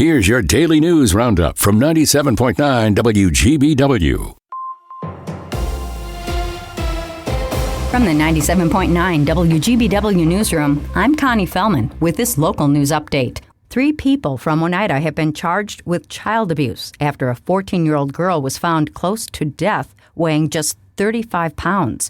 Here's your daily news roundup from 97.9 WGBW. From the 97.9 WGBW newsroom, I'm Connie Fellman with this local news update. 3 people from Oneida have been charged with child abuse after a 14-year-old girl was found close to death, weighing just 35 pounds.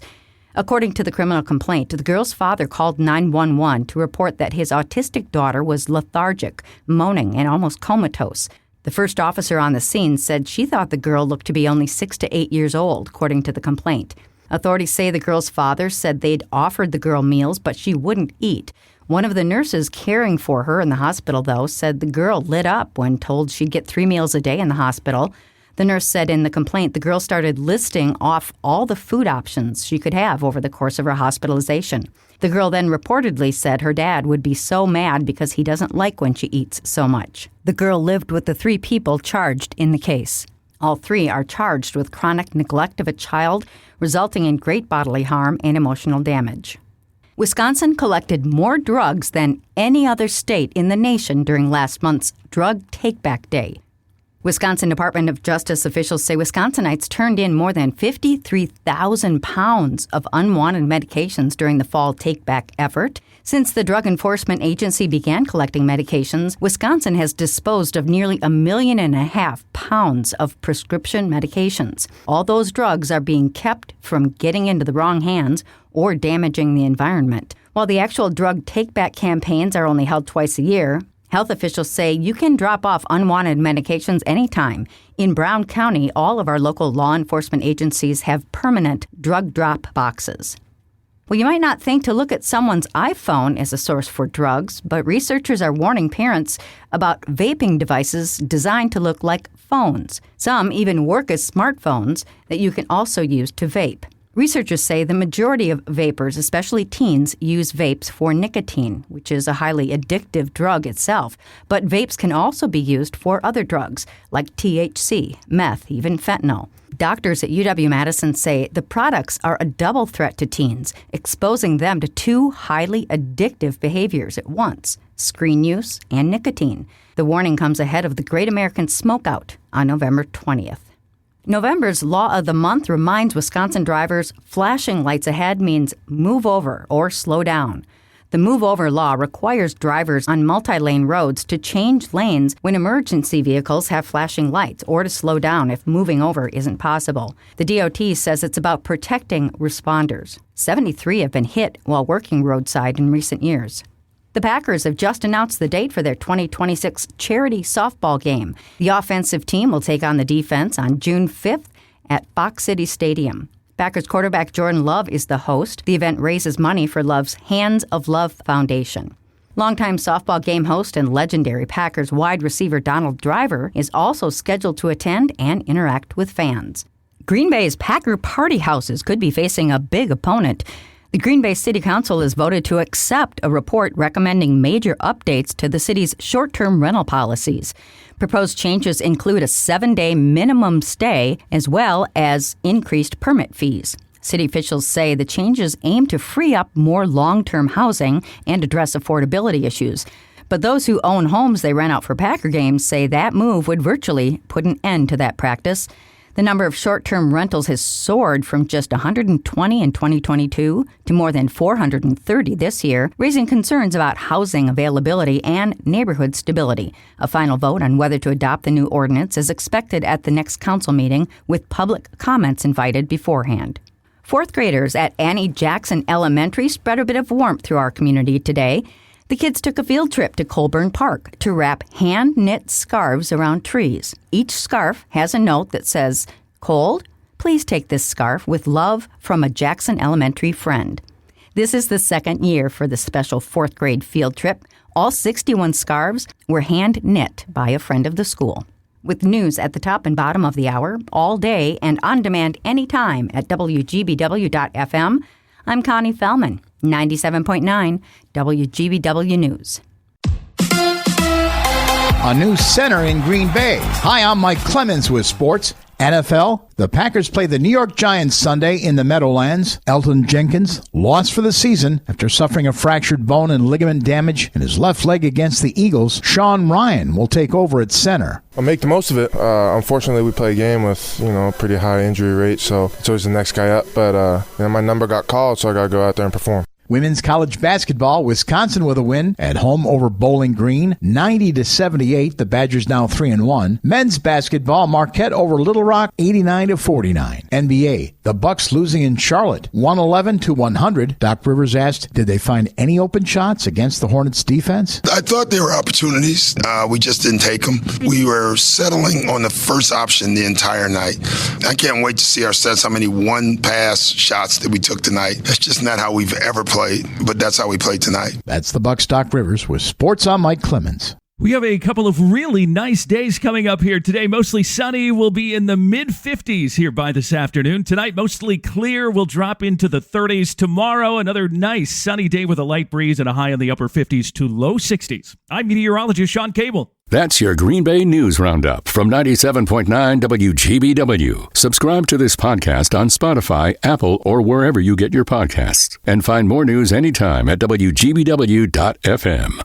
According to the criminal complaint, the girl's father called 911 to report that his autistic daughter was lethargic, moaning, and almost comatose. The first officer on the scene said she thought the girl looked to be only 6 to 8 years old, according to the complaint. Authorities say the girl's father said they'd offered the girl meals, but she wouldn't eat. One of the nurses caring for her in the hospital, though, said the girl lit up when told she'd get 3 meals a day in the hospital. The nurse said in the complaint the girl started listing off all the food options she could have over the course of her hospitalization. The girl then reportedly said her dad would be so mad because he doesn't like when she eats so much. The girl lived with the 3 people charged in the case. All 3 are charged with chronic neglect of a child, resulting in great bodily harm and emotional damage. Wisconsin collected more drugs than any other state in the nation during last month's Drug Take-Back Day. Wisconsin Department of Justice officials say Wisconsinites turned in more than 53,000 pounds of unwanted medications during the fall take-back effort. Since the Drug Enforcement Agency began collecting medications, Wisconsin has disposed of nearly 1.5 million pounds of prescription medications. All those drugs are being kept from getting into the wrong hands or damaging the environment. While the actual drug take-back campaigns are only held twice a year, health officials say you can drop off unwanted medications anytime. In Brown County, all of our local law enforcement agencies have permanent drug drop boxes. Well, you might not think to look at someone's iPhone as a source for drugs, but researchers are warning parents about vaping devices designed to look like phones. Some even work as smartphones that you can also use to vape. Researchers say the majority of vapers, especially teens, use vapes for nicotine, which is a highly addictive drug itself. But vapes can also be used for other drugs, like THC, meth, even fentanyl. Doctors at UW-Madison say the products are a double threat to teens, exposing them to 2 highly addictive behaviors at once: screen use and nicotine. The warning comes ahead of the Great American Smokeout on November 20th. November's Law of the Month reminds Wisconsin drivers flashing lights ahead means move over or slow down. The move over law requires drivers on multi-lane roads to change lanes when emergency vehicles have flashing lights or to slow down if moving over isn't possible. The DOT says it's about protecting responders. 73 have been hit while working roadside in recent years. The Packers have just announced the date for their 2026 charity softball game. The offensive team will take on the defense on June 5th at Fox City Stadium. Packers quarterback Jordan Love is the host. The event raises money for Love's Hands of Love Foundation. Longtime softball game host and legendary Packers wide receiver Donald Driver is also scheduled to attend and interact with fans. Green Bay's Packer party houses could be facing a big opponent. The Green Bay City Council has voted to accept a report recommending major updates to the city's short-term rental policies. Proposed changes include a 7-day minimum stay as well as increased permit fees. City officials say the changes aim to free up more long-term housing and address affordability issues. But those who own homes they rent out for Packer games say that move would virtually put an end to that practice. The number of short-term rentals has soared from just 120 in 2022 to more than 430 this year, raising concerns about housing availability and neighborhood stability. A final vote on whether to adopt the new ordinance is expected at the next council meeting, with public comments invited beforehand. 4th graders at Annie Jackson Elementary spread a bit of warmth through our community today. The kids took a field trip to Colburn Park to wrap hand-knit scarves around trees. Each scarf has a note that says, "Cold? Please take this scarf with love from a Jackson Elementary friend." This is the second year for the special 4th grade field trip. All 61 scarves were hand-knit by a friend of the school. With news at the top and bottom of the hour, all day and on demand anytime at WGBW.FM, I'm Connie Fellman, 97.9 WGBW News. A new center in Green Bay. Hi, I'm Mike Clemens with sports. NFL, the Packers play the New York Giants Sunday in the Meadowlands. Elton Jenkins lost for the season after suffering a fractured bone and ligament damage in his left leg against the Eagles. Sean Ryan will take over at center. I'll make the most of it. Unfortunately, we play a game with, a pretty high injury rate, so it's always the next guy up. But, my number got called, so I got to go out there and perform. Women's college basketball, Wisconsin with a win at home over Bowling Green, 90-78. The Badgers now 3-1. Men's basketball, Marquette over Little Rock, 89-49. NBA, the Bucks losing in Charlotte, 111-100. Doc Rivers asked, did they find any open shots against the Hornets' defense? I thought there were opportunities. We just didn't take them. We were settling on the first option the entire night. I can't wait to see our sets, how many one-pass shots that we took tonight. That's just not how we've ever played. But that's how we played tonight. That's the Bucks' Doc Rivers with Sports on Mike Clemens. We have a couple of really nice days coming up here today. Mostly sunny. We'll be in the mid-50s here by this afternoon. Tonight, mostly clear. We'll drop into the 30s. Tomorrow, another nice sunny day with a light breeze and a high in the upper 50s to low 60s. I'm meteorologist Sean Cable. That's your Green Bay News Roundup from 97.9 WGBW. Subscribe to this podcast on Spotify, Apple, or wherever you get your podcasts. And find more news anytime at WGBW.FM.